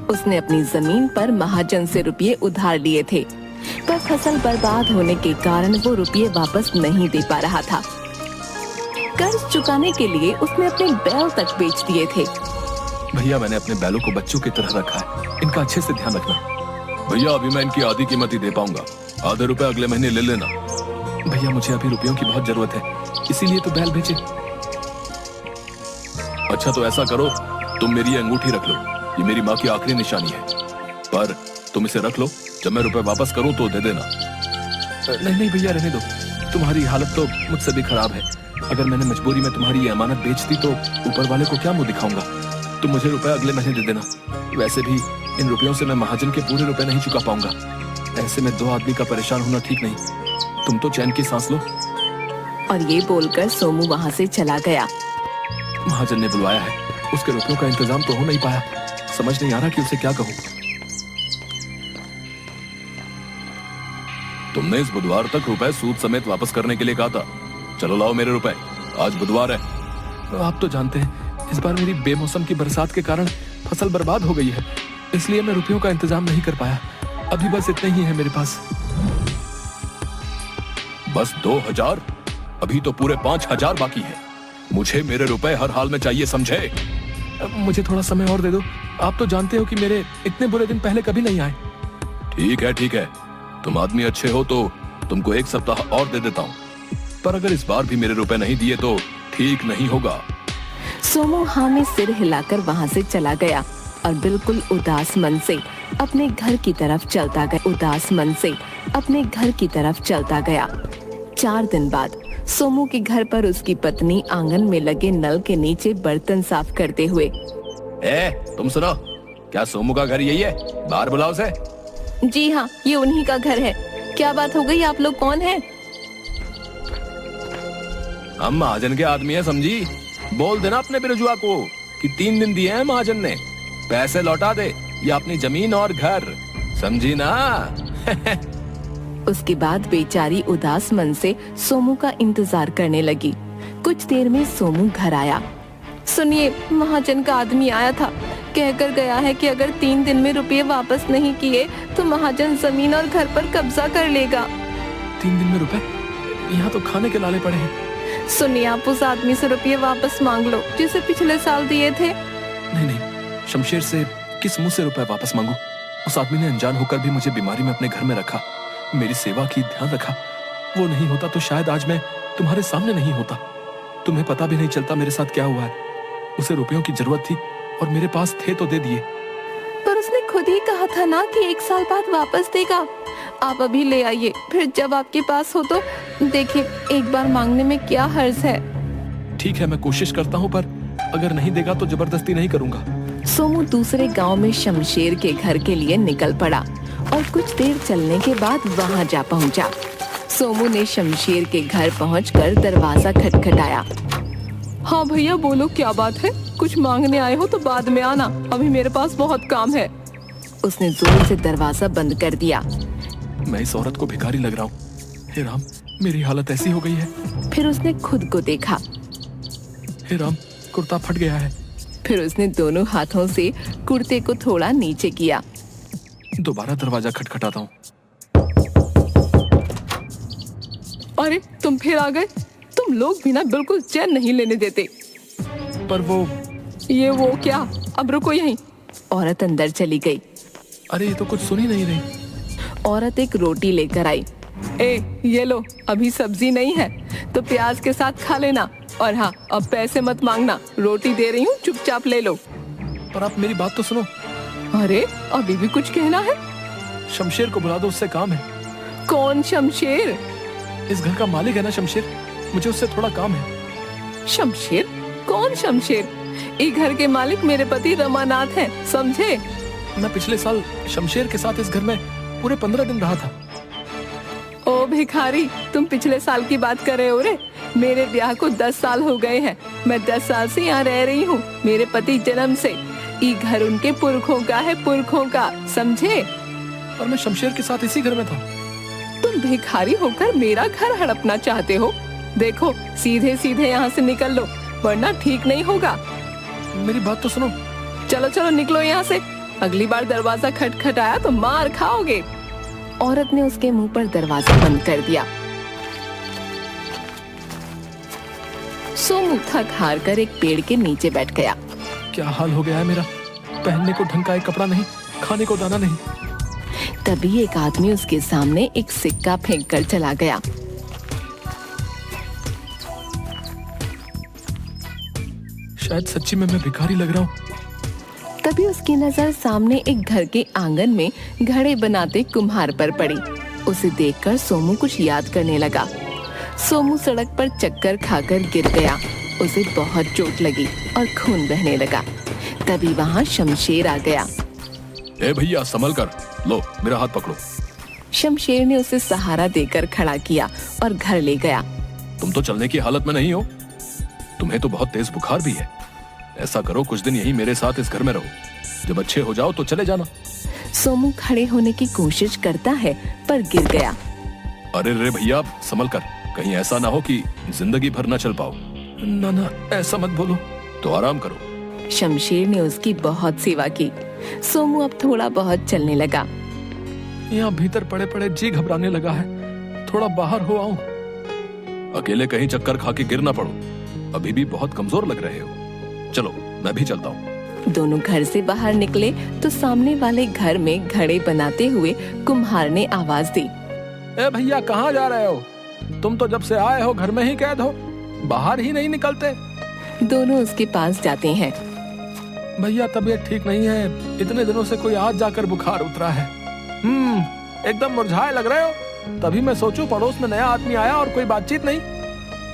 उसने अपनी जमीन पर महाजन से रुपये उधार लिए थे, पर फसल बर्बाद होने के कारण वो रुपये वापस नहीं दे पा रहा था। कर्ज चुकाने के लिए उसने अपने बैल तक बेच दिए थे। भैया, मैंने अपने बैलों को बच्चों की तरह रखा है, इनका अच्छे से ध्यान रखना। भैया, अभी मैं इनकी आधी कीमत ही दे पाऊंगा, आधे रुपए अगले महीने ले लेना। भैया, मुझे अभी रुपयों की बहुत जरूरत है, इसीलिए तो बैल बेचे। अच्छा, तो ऐसा करो, तुम मेरी ये अंगूठी रख लो, ये मेरी माँ की आखिरी निशानी है, पर तुम इसे रख लो, जब मैं रुपए वापस करूं तो दे देना। नहीं नहीं भैया, रहने दो, तुम्हारी हालत तो मुझसे भी खराब है। अगर मैंने मजबूरी में तुम्हारी ये अमानत बेच दी तो ऊपर वाले को क्या मुंह दिखाऊंगा। तुम मुझे रुपए अगले महीने दे देना। वैसे भी इन रुपयों से मैं महाजन के पूरे रुपए नहीं चुका पाऊंगा। ऐसे में दो आदमी का परेशान होना ठीक नहीं। तुम तो चैन की सांस लो। और ये बोलकर सोमू वहाँ से चला गया। महाजन ने बुलवाया है, उसके रुपयों का इंतजाम तो हो नहीं पाया। समझ नहीं आ रहा कि उसे क्या कहूँ। तुमने इस बुधवार तक रुपए सूद समेत वापस करने के लिए कहा था। चलो लाओ मेरे रुपए, आज बुधवार है। आप तो जानते हैं इस बार मेरी बेमौसम की बरसात के कारण फसल बर्बाद हो गई है, इसलिए मैं रुपयों का इंतजाम नहीं कर पाया। अभी बस इतना ही है मेरे पास। बस 2000? अभी तो पूरे 5000 बाकी है। मुझे मेरे रुपए हर हाल में चाहिए, समझे? मुझे थोड़ा समय और दे दो। आप तो जानते हो कि मेरे इतने बुरे दिन पहले कभी नहीं आए। ठीक है, तुम आदमी अच्छे हो तो तुमको 1 सप्ताह और दे देता हूँ, पर अगर इस बार भी मेरे रुपए नहीं दिए तो ठीक नहीं होगा। सोमू हाँ में सिर हिलाकर वहाँ से चला गया और बिल्कुल उदास मन से अपने घर की तरफ चलता गया। 4 दिन बाद सोमू के घर पर उसकी पत्नी आंगन में लगे नल के नीचे बर्तन साफ करते हुए। तुम सुनो, क्या सोमू का घर यही है? बाहर बुलाओ उसे। जी हाँ, ये उन्हीं का घर है। क्या बात हो गई? आप लोग कौन हैं? हम महाजन के आदमी हैं, समझी? बोल देना अपने बिरजुआ को कि 3 दिन दिए हैं महाजन ने, पैसे लौटा दे या अपनी जमीन और घर, समझी ना? उसके बाद बेचारी उदास मन से सोमू का इंतजार करने लगी। कुछ देर में सोमू घर आया। सुनिए, महाजन का आदमी आया था, कहकर गया है कि अगर 3 दिन में रुपये वापस नहीं किए तो महाजन जमीन और घर पर कब्जा कर लेगा। 3 दिन में रुपए? यहाँ तो खाने के लाले पड़े हैं। सुनिए, आप उस आदमी से रुपये वापस मांग लो जिसे पिछले साल दिए थे। नहीं, शमशेर से किस मुंह से रुपए वापस मांगू? उस आदमी ने अनजान होकर भी मुझे बीमारी में अपने घर में रखा, मेरी सेवा की, ध्यान रखा। वो नहीं होता तो शायद आज मैं तुम्हारे सामने नहीं होता। तुम्हें पता भी नहीं चलता मेरे साथ क्या हुआ है। उसे रुपयों की जरूरत थी और मेरे पास थे तो दे दिए। पर उसने खुद ही कहा था ना कि 1 साल बाद वापस देगा। आप अभी ले आइए, फिर जब आपके पास हो तो देखिए, एक बार मांगने में क्या हर्ज है। ठीक है, मैं कोशिश करता हूँ, पर अगर नहीं देगा तो जबरदस्ती नहीं करूँगा। सोमू दूसरे गांव में शमशेर के घर के लिए निकल पड़ा और कुछ देर चलने के बाद वहां जा पहुंचा। सोमू ने शमशेर के घर पहुंचकर दरवाजा खटखटाया। हाँ भैया, बोलो, क्या बात है? कुछ मांगने आए हो तो बाद में आना, अभी मेरे पास बहुत काम है। उसने जोर से दरवाजा बंद कर दिया। मैं इस औरत को भिखारी लग रहा हूँ। हे राम, मेरी हालत ऐसी हो गई है। फिर उसने खुद को देखा। हे राम, कुर्ता फट गया है। फिर उसने दोनों हाथों से कुर्ते को थोड़ा नीचे किया। दोबारा दरवाजा खटखटाता हूँ। अरे, तुम फिर आ गए। तुम लोग भी ना बिल्कुल चैन नहीं लेने देते। पर वो क्या? अब रुको यहीं। औरत अंदर चली गई। अरे, ये तो कुछ सुन ही नहीं रही। औरत एक रोटी लेकर आई। ये लो, अभी सब्जी नहीं है तो प्याज के साथ खा लेना, और हाँ, अब पैसे मत मांगना, रोटी दे रही हूँ, चुपचाप ले लो। पर आप मेरी बात तो सुनो। अरे, अभी भी कुछ कहना है? शमशेर को बुला दो, उससे काम है। कौन शमशेर? इस घर का मालिक है ना शमशेर, मुझे उससे थोड़ा काम है। शमशेर? कौन शमशेर? इस घर के मालिक मेरे पति रमानाथ हैं, समझे? मैं पिछले साल शमशेर के साथ इस घर में पूरे 15 दिन रहा था। ओ भिखारी, तुम पिछले साल की बात कर रहे हो रे? मेरे ब्याह को 10 साल हो गए हैं। मैं 10 साल से यहाँ रह रही हूँ। मेरे पति जन्म से। ये घर उनके पुरखों का है, पुरखों का, समझे? और मैं शमशेर के साथ इसी घर में था। तुम भिखारी होकर मेरा घर हड़पना चाहते हो? देखो, सीधे सीधे यहाँ से निकल लो, वरना ठीक नहीं होगा। मेरी बात तो सुनो। चलो चलो, निकलो यहाँ से। अगली बार दरवाजा खटखटाया तो मार खाओगे। औरत ने उसके मुंह पर दरवाजा बंद कर दिया। सोमू थक हार कर एक पेड़ के नीचे बैठ गया। क्या हाल हो गया है मेरा, पहनने को ढंग का एक कपड़ा नहीं, खाने को दाना नहीं। तभी एक आदमी उसके सामने एक सिक्का फेंक कर चला गया। शायद सच्ची में मैं भिखारी लग रहा हूँ। तभी उसकी नजर सामने एक घर के आंगन में घड़े बनाते कुम्हार पर पड़ी। उसे देखकर सोमू कुछ याद करने लगा। सोमू सड़क पर चक्कर खाकर गिर गया। उसे बहुत चोट लगी और खून बहने लगा। तभी वहाँ शमशेर आ गया। ए भैया संभल कर, लो मेरा हाथ पकड़ो। शमशेर ने उसे सहारा देकर खड़ा किया और घर ले गया। तुम तो चलने की हालत में नहीं हो, तुम्हें तो बहुत तेज बुखार भी है। ऐसा करो, कुछ दिन यहीं मेरे साथ इस घर में रहो, जब अच्छे हो जाओ तो चले जाना। सोमू खड़े होने की कोशिश करता है पर गिर गया। अरे रे भैया संभल कर, कहीं ऐसा ना हो कि जिंदगी भर ना चल पाओ। ना ना ऐसा मत बोलो। तो आराम करो। शमशेर ने उसकी बहुत सेवा की। सोमू अब थोड़ा बहुत चलने लगा। यहाँ भीतर पड़े पड़े जी घबराने लगा है, थोड़ा बाहर हो आऊं। अकेले कहीं चक्कर खा के गिर ना पड़ो, अभी भी बहुत कमजोर लग रहे हो। चलो मैं भी चलता हूँ। दोनों घर से बाहर निकले तो सामने वाले घर में घड़े बनाते हुए कुम्हार ने आवाज दी। ए भैया कहाँ जा रहे हो? तुम तो जब से आए हो घर में ही कैद हो, बाहर ही नहीं निकलते। दोनों उसके पास जाते हैं। भैया तबीयत ठीक नहीं है, इतने दिनों से कोई आज जाकर बुखार उतरा है। एकदम मुरझाए लग रहे हो। तभी मैं सोचूं पड़ोस में नया आदमी आया और कोई बातचीत नहीं।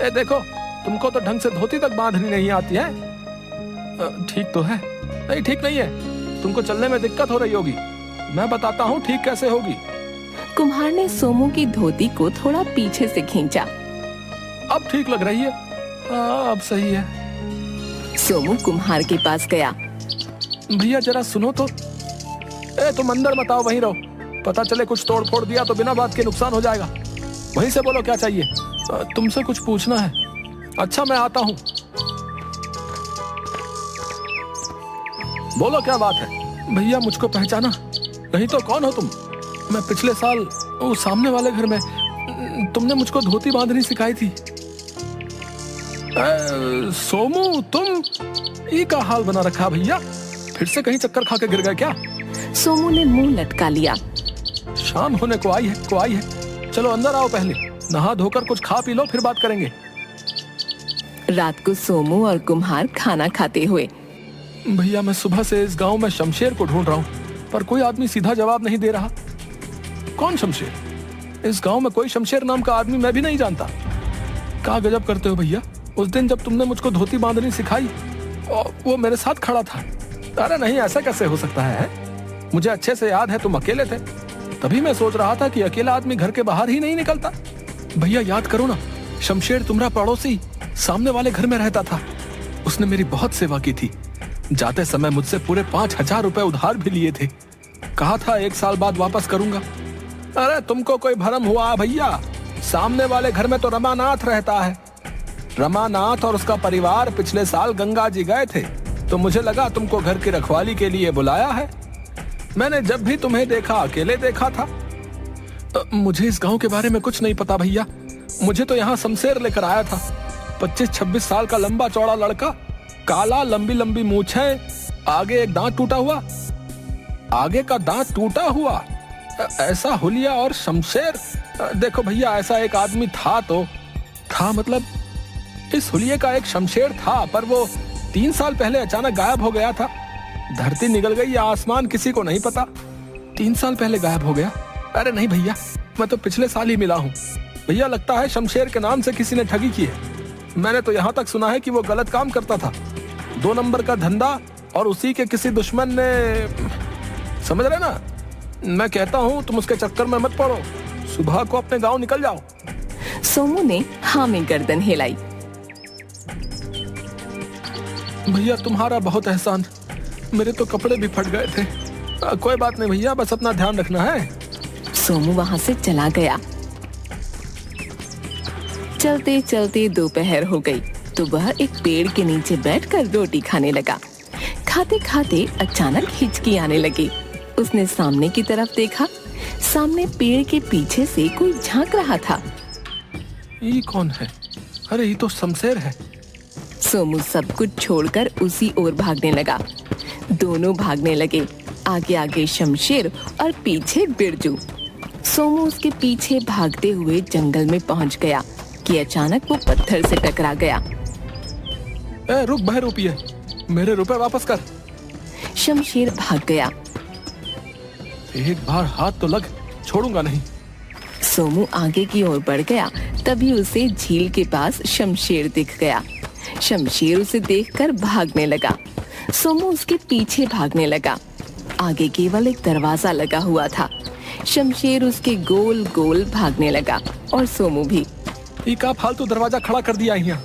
ए देखो, तुमको तो ढंग से धोती तक बांधनी नहीं आती है। ठीक तो है? नहीं ठीक नहीं है, तुमको चलने में दिक्कत हो रही होगी। मैं बताता हूँ ठीक कैसे होगी। कुम्हार ने सोमू की धोती को थोड़ा पीछे से खींचा। अब ठीक लग रही है। अब सही है। सोमू कुम्हार के पास गया। भैया जरा सुनो तो। तुम अंदर मत आओ, वहीं रहो। पता चले कुछ तोड़ फोड़ दिया तो बिना बात के नुकसान हो जाएगा। वहीं से बोलो क्या चाहिए। तुमसे कुछ पूछना है। अच्छा मैं आता हूँ। बोलो क्या बात है। भैया मुझको पहचाना नहीं तो कौन हो तुम? मैं पिछले साल वो सामने वाले घर में तुमने मुझको धोती बांधनी सिखाई थी। सोमू तुम, ये का हाल बना रखा भैया? फिर से कहीं चक्कर खा के गिर गए क्या? सोमू ने मुंह लटका लिया। शाम होने को आई है। चलो अंदर आओ, पहले नहा धोकर कुछ खा पी लो, फिर बात करेंगे। रात को सोमू और कुम्हार खाना खाते हुए। भैया मैं सुबह से इस गांव में शमशेर को ढूंढ रहा हूँ, पर कोई आदमी सीधा जवाब नहीं दे रहा। कौन शमशेर? इस गांव में कोई शमशेर नाम का आदमी मैं भी नहीं जानता। क्या गजब करते हो भैया। उस दिन जब तुमने मुझको धोती बांधनी सिखाई, वो मेरे साथ खड़ा था। अरे नहीं, ऐसा कैसे हो सकता है? मुझे अच्छे से याद है तुम अकेले थे। तभी मैं सोच रहा था कि अकेला आदमी घर के बाहर ही नहीं निकलता। भैया याद करो ना, शमशेर तुम्हारा पड़ोसी सामने वाले घर में रहता था। उसने मेरी बहुत सेवा की थी। जाते समय मुझसे पूरे 5,000 रुपए उधार भी लिए थे। कहा था 1 साल बाद वापस करूंगा। अरे तुमको कोई भरम हुआ भैया? सामने वाले घर में तो रमानाथ रहता है। रमानाथ और उसका परिवार पिछले साल गंगा जी गए थे, तो मुझे लगा तुमको घर की रखवाली के लिए बुलाया है। मैंने जब भी तुम्हें देखा अकेले देखा था। मुझे इस गांव के बारे में कुछ नहीं पता भैया। मुझे तो यहाँ शमशेर लेकर आया था। 25-26 साल का लंबा चौड़ा लड़का, काला, लंबी लंबी मूछें, आगे एक दांत टूटा हुआ। आगे का दांत टूटा हुआ, ऐसा हुलिया और शमशेर। देखो भैया, ऐसा एक आदमी था मतलब इस हुलिये का एक शमशेर था, पर वो 3 साल पहले अचानक गायब हो गया था। धरती निगल गई या आसमान, किसी को नहीं पता। 3 साल पहले गायब हो गया। अरे नहीं भैया, मैं तो पिछले साल ही मिला हूँ। भैया लगता है शमशेर के नाम से किसी ने ठगी की है। मैंने तो यहाँ तक सुना है कि वो गलत काम करता था। 2 नंबर का धंधा, और उसी के किसी दुश्मन ने, समझ रहे ना? मैं कहता हूँ तुम उसके चक्कर में मत पड़ो। सुबह को अपने गांव निकल जाओ। सोमू ने हाँ में गर्दन हिलाई। भैया तुम्हारा बहुत एहसान। मेरे तो कपड़े भी फट गए थे। कोई बात नहीं भैया, बस अपना ध्यान रखना है। सोमू वहां से चला गया। चलते चलते दोपहर हो गई तो वह एक पेड़ के नीचे बैठकर रोटी खाने लगा। खाते खाते अचानक हिचकी आने लगी। उसने सामने की तरफ देखा। सामने पेड़ के पीछे से कोई झांक रहा था। ये कौन है? अरे ये तो शमशेर है। सोमू सब कुछ छोड़कर उसी ओर भागने लगा। दोनों भागने लगे, आगे आगे शमशेर और पीछे बिरजू। सोमू उसके पीछे भागते हुए जंगल में पहुंच गया कि अचानक वो पत्थर से टकरा गया। रुक बहरूपिये, मेरे रुपए वापस कर। शमशेर भाग गया। एक बार हाथ तो लग, छोड़ूंगा नहीं। सोमू आगे की ओर बढ़ गया, तभी उसे झील के पास शमशेर दिख गया। शमशेर उसे देखकर भागने लगा। सोमू उसके पीछे भागने लगा। आगे केवल एक दरवाजा लगा हुआ था। शमशेर उसके गोल गोल भागने लगा और सोमू भी। ये का फालतू दरवाजा खड़ा कर दिया यहाँ।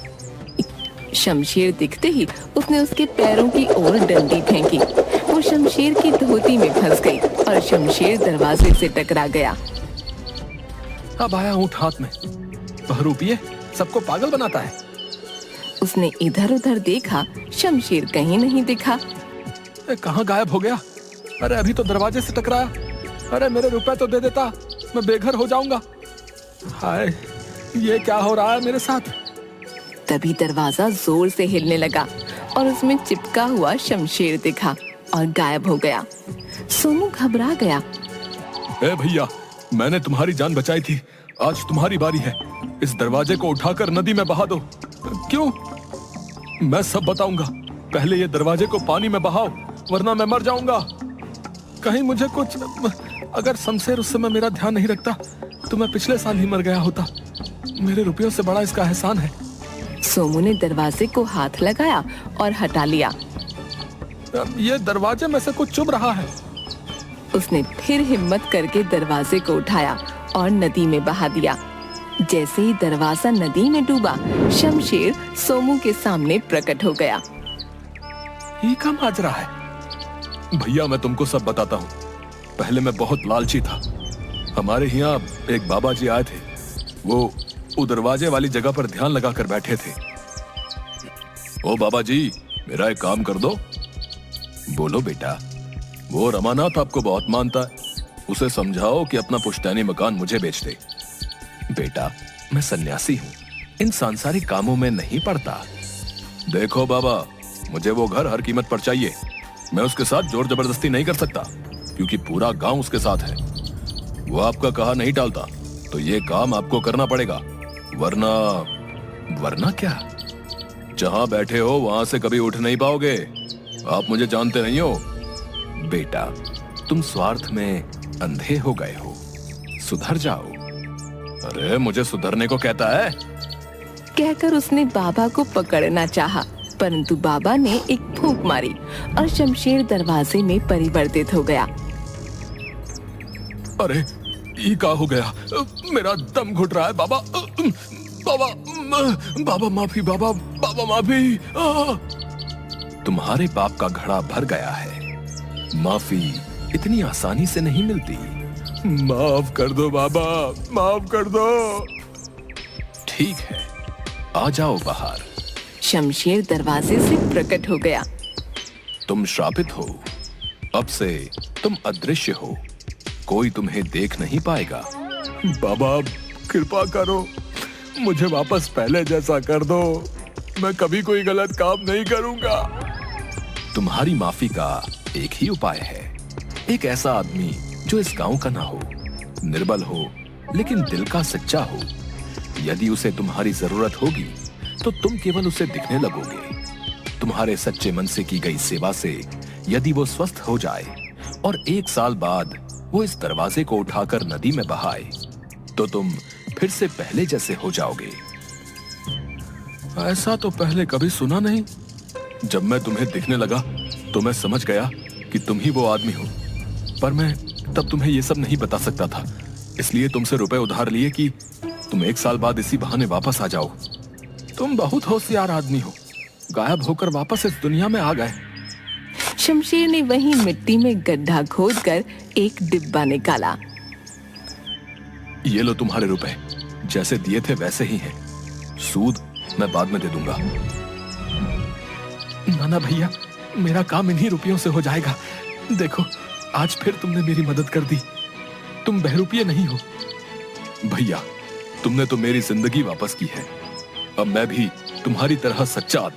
शमशेर दिखते ही उसने उसके पैरों की ओर डंडी फेंकी। वो शमशेर की धोती में फंस गई और शमशेर दरवाजे से टकरा गया। अब आया ऊँट हाथ में। बहरूपिये सबको पागल बनाता है। उसने इधर उधर देखा, शमशेर कहीं नहीं दिखा। कहाँ गायब हो गया? अरे अभी तो दरवाजे से टकराया। अरे मेरे रुपए तो दे देता, मैं बेघर हो जाऊंगा। हाय, ये क्या हो रहा है मेरे साथ? तभी दरवाजा जोर से हिलने लगा और उसमें चिपका हुआ शमशेर दिखा और गायब हो गया। सोमू घबरा गया। ए भैया, मैंने तुम्हारी जान बचाई थी, आज तुम्हारी बारी है। इस दरवाजे को उठाकर नदी में बहा दो। क्यों? मैं सब बताऊंगा। पहले ये दरवाजे को पानी में बहाओ, वरना मैं मर जाऊंगा। कहीं मुझे कुछ, अगर शमशेर उस समय मेरा ध्यान नहीं रखता तो मैं पिछले साल ही मर गया होता। मेरे रुपयों से बड़ा इसका एहसान है। सोमू ने दरवाजे को हाथ लगाया और हटा लिया। ये दरवाजे में से कुछ चुभ रहा है। उसने फिर हिम्मत करके दरवाजे को उठाया और नदी में बहा दिया। जैसे ही दरवाजा नदी में डूबा, शमशेर सोमू के सामने प्रकट हो गया। ये क्या माजरा है? भैया मैं तुमको सब बताता हूँ। पहले मैं बहुत लालची था। हमारे यहाँ एक बाबा जी आए थे। वो दरवाजे वाली जगह पर ध्यान लगाकर बैठे थे। ओ बाबा जी, मेरा एक काम कर दो। बोलो बेटा। वो रमानाथ आपको बहुत मानता है, उसे समझाओ कि अपना पुश्तैनी मकान मुझे बेच दे। बेटा, मैं सन्यासी हूँ, इन सांसारिक कामों में नहीं पड़ता। देखो बाबा, मुझे वो घर हर कीमत पर चाहिए। मैं उसके साथ जोर जबरदस्ती नहीं कर सकता, क्योंकि पूरा गांव उसके साथ है। वो आपका कहा नहीं टालता, तो ये काम आपको करना पड़ेगा। वरना क्या? जहां बैठे हो वहां से कभी उठ नहीं पाओगे। आप मुझे जानते नहीं हो। बेटा, तुम स्वार्थ में अंधे हो गए हो, सुधर जाओ। अरे मुझे सुधरने को कहता है? कहकर उसने बाबा को पकड़ना चाहा, परंतु बाबा ने एक फूंक मारी और शमशेर दरवाजे में परिवर्तित हो गया। अरे ये क्या हो गया? मेरा दम घुट रहा है। बाबा, बाबा, बाबा माफी, बाबा, बाबा माफी। तुम्हारे पाप का घड़ा भर गया है। माफी इतनी आसानी से नहीं मिलती। माफ कर दो बाबा, माफ कर दो। ठीक है, आ जाओ बाहर। शमशेर दरवाजे से प्रकट हो गया। तुम श्रापित हो, अब से तुम अदृश्य हो, कोई तुम्हें देख नहीं पाएगा। बाबा कृपा करो, मुझे वापस पहले जैसा कर दो। मैं कभी कोई गलत काम नहीं करूंगा। तुम्हारी माफी का एक ही उपाय है। एक ऐसा आदमी जो इस गांव का ना हो, निर्बल हो, लेकिन दिल का सच्चा हो। यदि उसे तुम्हारी जरूरत होगी तो तुम केवल उसे दिखने लगोगे। तुम्हारे सच्चे मन से की गई सेवा से यदि वो स्वस्थ हो जाए और 1 साल बाद वो इस दरवाजे को उठाकर नदी में बहाए, तो तुम फिर से पहले जैसे हो जाओगे। ऐसा तो पहले कभी सुना नहीं। जब मैं तुम्हें दिखने लगा तो मैं समझ गया कि तुम ही वो आदमी हो, पर मैं तब तुम्हें ये सब नहीं बता सकता था। इसलिए तुमसे रुपए उधार लिए कि तुम 1 साल बाद इसी बहाने वापस आ जाओ। तुम बहुत होशियार आदमी हो, गायब होकर वापस इस दुनिया में आ गए। शमशेर ने वहीं मिट्टी में गड्ढा खोदकर एक डिब्बा निकाला। ये लो तुम्हारे रुपए, जैसे दिए थे वैसे ही हैं। सूद मैं बाद में दे दूंगा। नाना भैया, मेरा काम इन्हीं रुपयों से हो जाएगा। देखो, आज फिर तुमने मेरी मदद कर दी। तुम बहरूपिये नहीं हो। भैया, तुमने तो मेरी जिंदगी वापस की है। अब मैं भी तुम्हारी तरह सच्चा आदमी